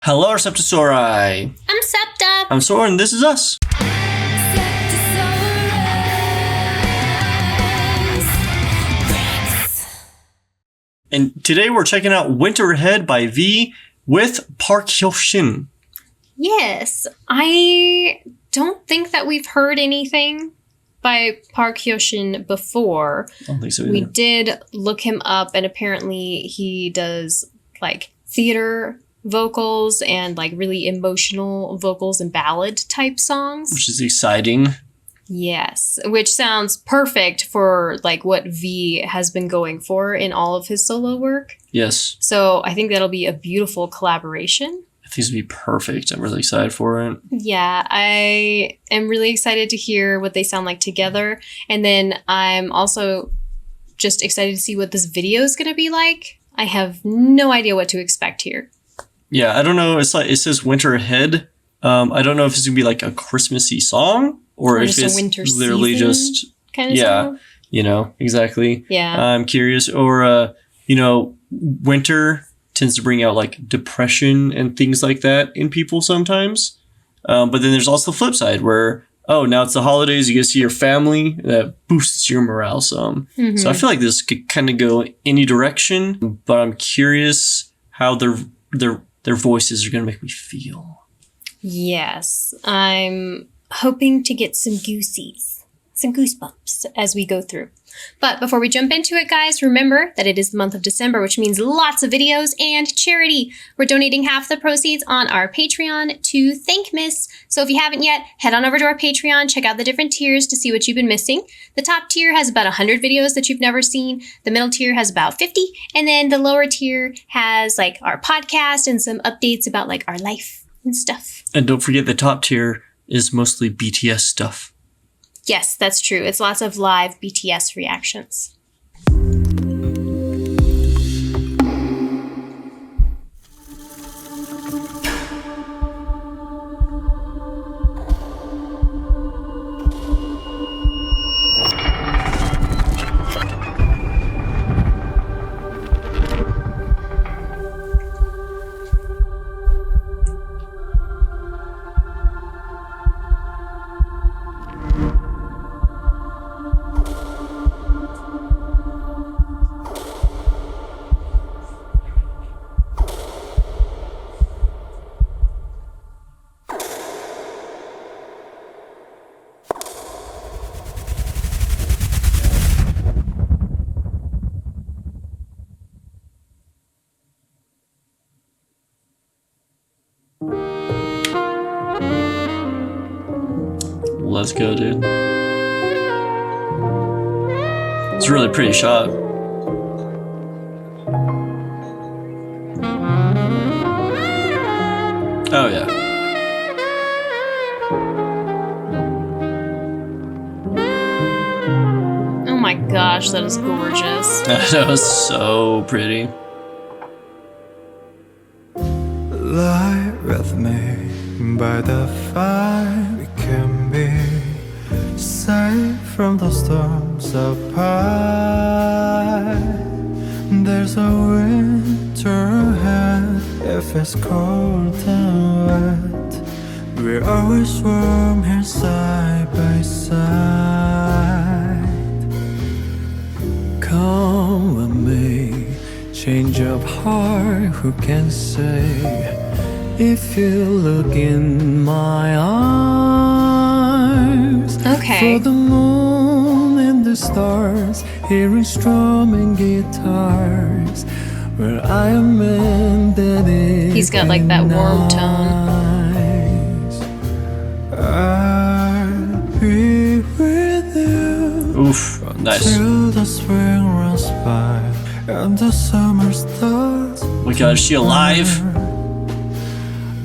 Hello, SeptaSOAREous. I'm Septa. I'm SOARE, and this is us. And today we're checking out Winter Ahead by V with HYO. Yes, I don't think that we've heard anything by HYO before. I don't think so either. We did look him up, and apparently he does like theater vocals and like really emotional vocals and ballad type songs. Which is exciting. Yes, which sounds perfect for like what V has been going for in all of his solo work. Yes. So I think that'll be a beautiful collaboration. I think it's going to be perfect. I'm really excited for it. Yeah, I am really excited to hear what they sound like together. And then I'm also just excited to see what this video is going to be like. I have no idea what to expect here. Yeah, I don't know. It's like it says Winter Ahead. I don't know if it's going to be like a Christmassy song or if just it's a winter literally season just kind of song. You know, exactly. Yeah. I'm curious. Or, winter tends to bring out like depression and things like that in people sometimes. But then there's also the flip side where, now it's the holidays. You get to see your family. That boosts your morale some. Mm-hmm. So I feel like this could kind of go any direction. But I'm curious how their voices are going to make me feel. Yes. I'm hoping to get some goosebumps as we go through. But before we jump into it, guys, remember that it is the month of December, which means lots of videos and charity. We're donating half the proceeds on our Patreon to thank Miss. So if you haven't yet, head on over to our Patreon, check out the different tiers to see what you've been missing. The top tier has about 100 videos that you've never seen. The middle tier has about 50. And then the lower tier has like our podcast and some updates about like our life and stuff. And don't forget the top tier is mostly BTS stuff. Yes, that's true. It's lots of live BTS reactions. Let's go, dude. It's a really pretty shot. Oh, yeah. Oh my gosh, that is gorgeous. That was so pretty. Lie with me by the fire, we can be safe from the storms apart. There's a winter ahead if it's cold and wet. We're always warm here side by side. Come with me, change of heart, who can say? If you look in my eyes, Okay. for the moon and the stars, hearing strumming guitars, where I am embedded. He's got like that warm tone. I'll be with you. Oof, nice. Till the spring runs by and the summer starts. Oh my god, is she alive?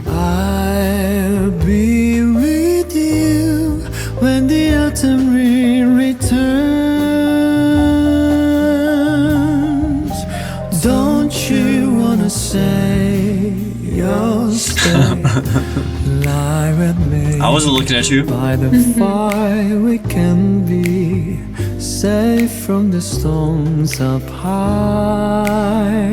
I'll be with you when the autumn rain returns. Don't you wanna say you'll stay? Lie with me. I wasn't looking at you. By the fire we can be safe from the storms up high.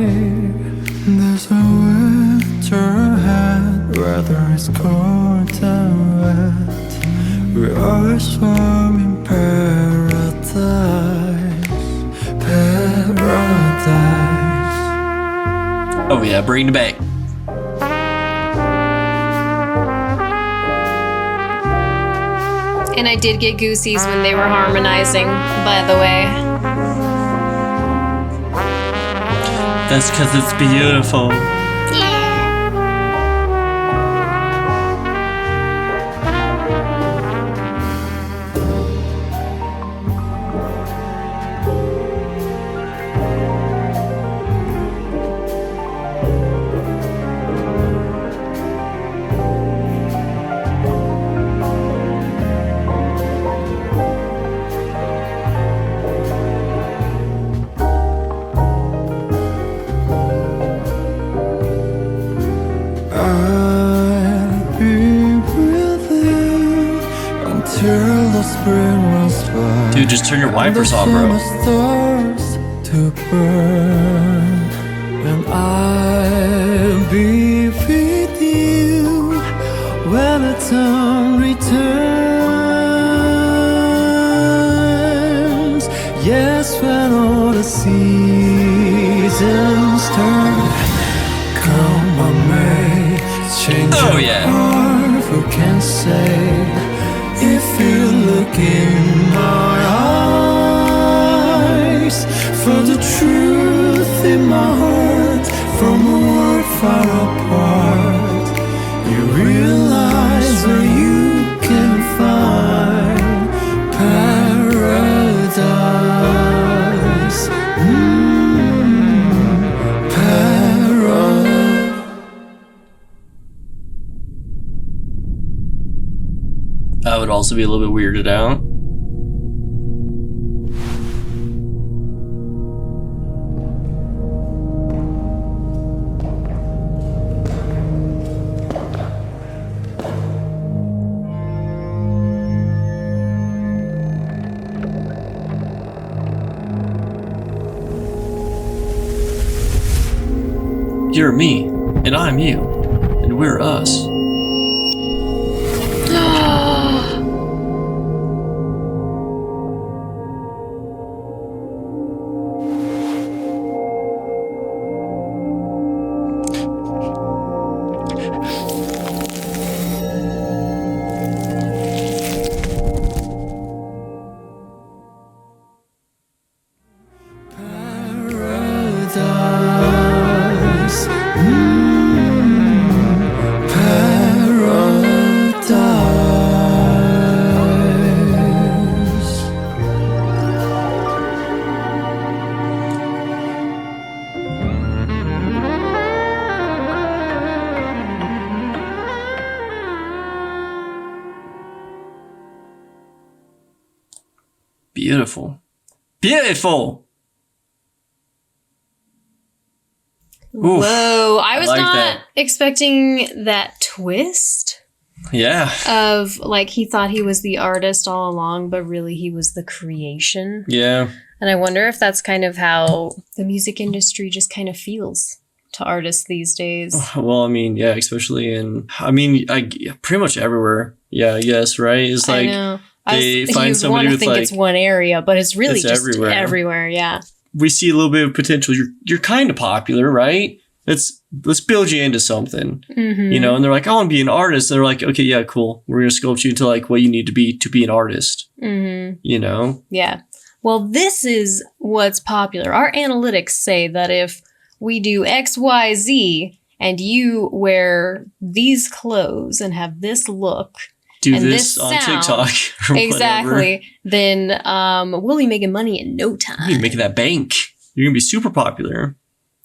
There's a winter turn ahead, whether it's cold and wet. We always swim in paradise, paradise. Oh yeah, bring it back. And I did get goosies when they were harmonizing, by the way. That's because it's beautiful. I'll be with you until the spring runs by. Dude, just turn your wipers off, bro. The stars to burn, and I'll be with you when the time returns. Yes, when all the seasons turn, come on, May, change Oh, your yeah. heart. Who can say if you look in my eyes? For the truth in my heart, from a world far apart, you realize where you can find paradise. Paradise. I would also be a little bit weirded out. You're me, and I'm you, and we're us. Paradise. Paradise. Beautiful. Beautiful! Oof. Whoa, I was like not that. expecting that twist Yeah. of like he thought he was the artist all along, but really he was the creation. Yeah. And I wonder if that's kind of how the music industry just kind of feels to artists these days. Well, I mean, yeah, especially pretty much everywhere. Yeah, yes, right? It's I like know. they find you somebody want to with think like, it's one area, but it's really it's just everywhere. everywhere. Yeah. we see a little bit of potential. You're kind of popular, right? Let's build you into something, you know? And they're like, I want to be an artist. And they're like, okay, yeah, cool. We're going to sculpt you into like what you need to be an artist, you know? Yeah. Well, this is what's popular. Our analytics say that if we do X, Y, Z, and you wear these clothes and have this look, Do and this this on sound, TikTok or exactly, then we'll be making money in no time. whatever. You're making that bank. You're going to be super popular.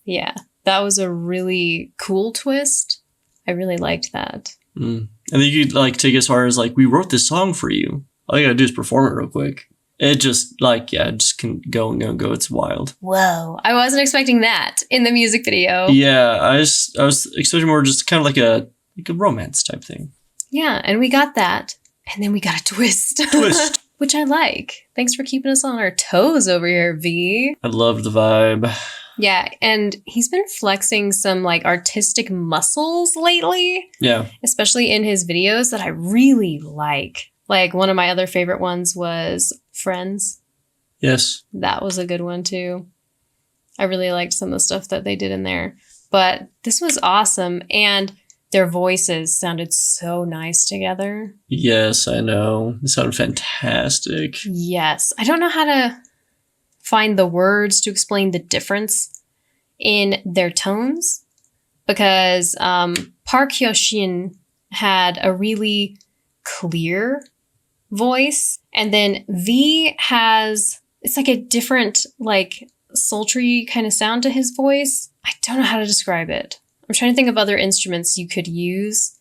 Yeah. That was a really cool twist. I really liked that. And then you could like take it as far as like, we wrote this song for you. All you got to do is perform it real quick. It just like, yeah, it just can go and go and go. It's wild. Whoa. I wasn't expecting that in the music video. Yeah. I was expecting more just kind of like a romance type thing. Yeah. And we got that. And then we got a twist. Twist. Which I like. Thanks for keeping us on our toes over here, V. I love the vibe. Yeah, and he's been flexing some like artistic muscles lately, Yeah. especially in his videos that I really like. Like one of my other favorite ones was Friends. Yes. That was a good one too. I really liked some of the stuff that they did in there. But this was awesome. And their voices sounded so nice together. Yes, I know. It sounded fantastic. Yes. I don't know how to find the words to explain the difference in their tones because Park Hyo-shin had a really clear voice, and then V has, it's like a different, like, sultry kind of sound to his voice. I don't know how to describe it. I'm trying to think of other instruments you could use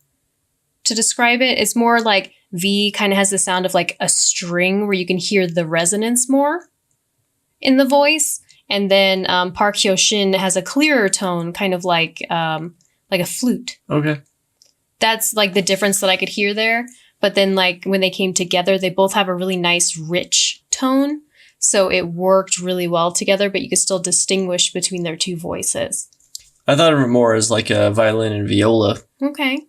to describe it. It's more like V kind of has the sound of like a string where you can hear the resonance more in the voice. And then Park Hyo-shin has a clearer tone, kind of like a flute. Okay. That's like the difference that I could hear there. But then like when they came together, they both have a really nice, rich tone. So it worked really well together, but you could still distinguish between their two voices. I thought of it more as like a violin and viola. Okay.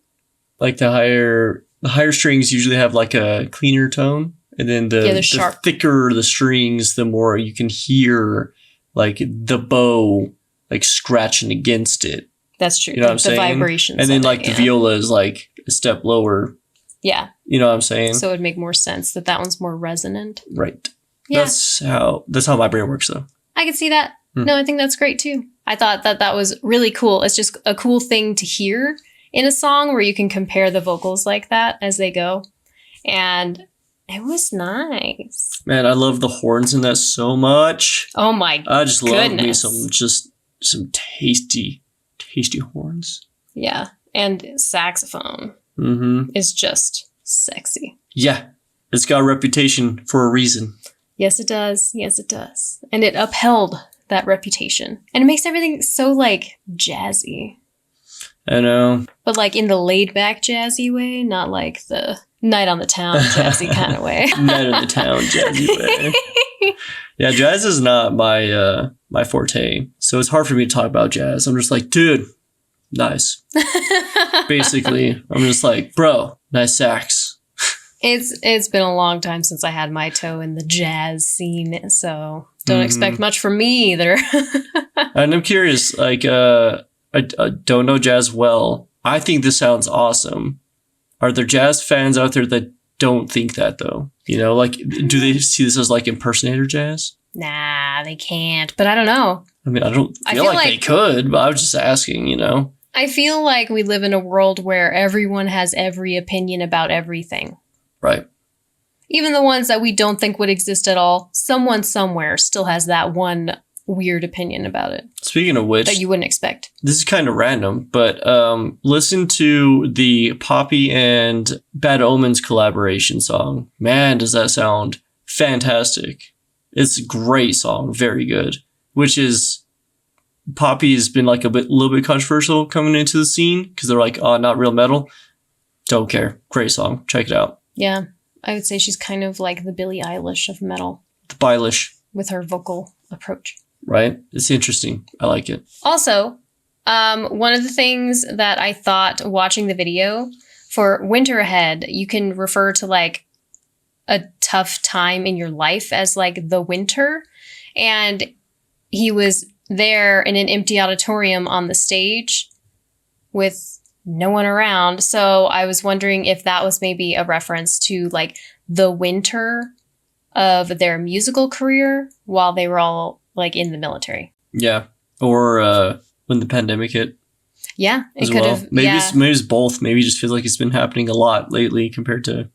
Like the higher strings usually have like a cleaner tone. And then the sharp. thicker the strings, the more you can hear like the bow like scratching against it. That's true. You know what I'm saying? The vibrations. And then of like it, the viola is like a step lower. Yeah. You know what I'm saying? So it would make more sense that one's more resonant. Right. Yeah. That's how my brain works though. I could see that. No, I think that's great too. I thought that was really cool. It's just a cool thing to hear in a song where you can compare the vocals like that as they go. And it was nice. Man, I love the horns in that so much. Oh my I just love me goodness. some tasty horns. Yeah. And saxophone is just sexy. Yeah. It's got a reputation for a reason. Yes, it does. Yes, it does. And it upheld that reputation. And it makes everything so, like, jazzy. I know. But, like, in the laid-back jazzy way, not like the night on the town jazzy kind of way. Night on the town jazzy way. Yeah, jazz is not my my forte. So it's hard for me to talk about jazz. I'm just like, dude, nice. Basically, I'm just like, bro, nice sax. It's been a long time since I had my toe in the jazz scene, so don't expect much from me either. And I'm curious, like, I don't know jazz well. I think this sounds awesome. Are there jazz fans out there that don't think that, though? You know, like, do they see this as, like, impersonator jazz? Nah, they can't, but I don't know. I mean, I don't feel like they could, but I was just asking, you know? I feel like we live in a world where everyone has every opinion about everything. Right. Even the ones that we don't think would exist at all, someone somewhere still has that one weird opinion about it. Speaking of which, that you wouldn't expect. This is kind of random, but listen to the Poppy and Bad Omens collaboration song. Man, does that sound fantastic. It's a great song. Very good. Which is, Poppy has been like little bit controversial coming into the scene because they're like, oh, not real metal. Don't care. Great song. Check it out. Yeah, I would say she's kind of like the Billie Eilish of metal. The Bilish. With her vocal approach. Right? It's interesting. I like it. Also, one of the things that I thought watching the video for Winter Ahead, you can refer to like a tough time in your life as like the winter. And he was there in an empty auditorium on the stage with no one around. So I was wondering if that was maybe a reference to like the winter of their musical career while they were all like in the military. Yeah. Or when the pandemic hit. Yeah. It could have. Maybe it's both. Maybe it just feels like it's been happening a lot lately compared to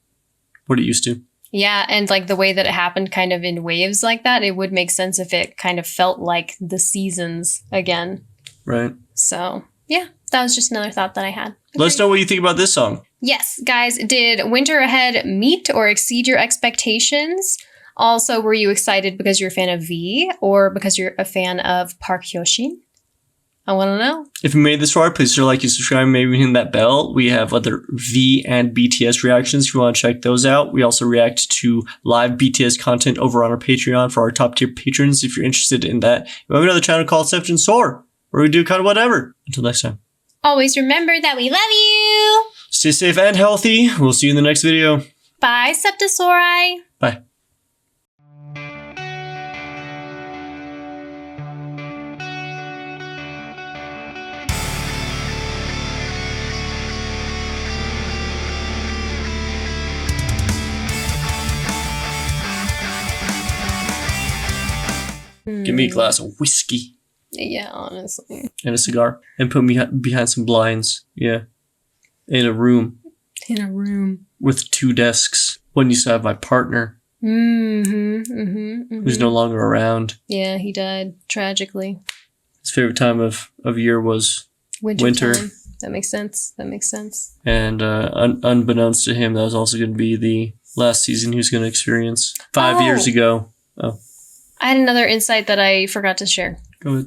what it used to. Yeah. And like the way that it happened kind of in waves like that, it would make sense if it kind of felt like the seasons again. Right. So yeah. That was just another thought that I had. Okay. Let us know what you think about this song. Yes, guys, did Winter Ahead meet or exceed your expectations? Also, were you excited because you're a fan of V or because you're a fan of Park Hyo-shin? I want to know. If you made this far, please like and subscribe. Maybe hit that bell. We have other V and BTS reactions if you want to check those out. We also react to live BTS content over on our Patreon for our top tier patrons if you're interested in that. We have another channel called SeptaSOARE where we do kind of whatever. Until next time. Always remember that we love you. Stay safe and healthy. We'll see you in the next video. Bye, SeptaSOAREous. Bye. Give me a glass of whiskey. Yeah, honestly. And a cigar. And put me behind some blinds. Yeah. In a room. In a room. With 2 desks. One used to have my partner. Who's no longer around. Yeah, he died tragically. His favorite time of year was winter. Time. That makes sense. That makes sense. And unbeknownst to him, that was also going to be the last season he was going to experience. 5 years ago. Oh. I had another insight that I forgot to share. Go ahead.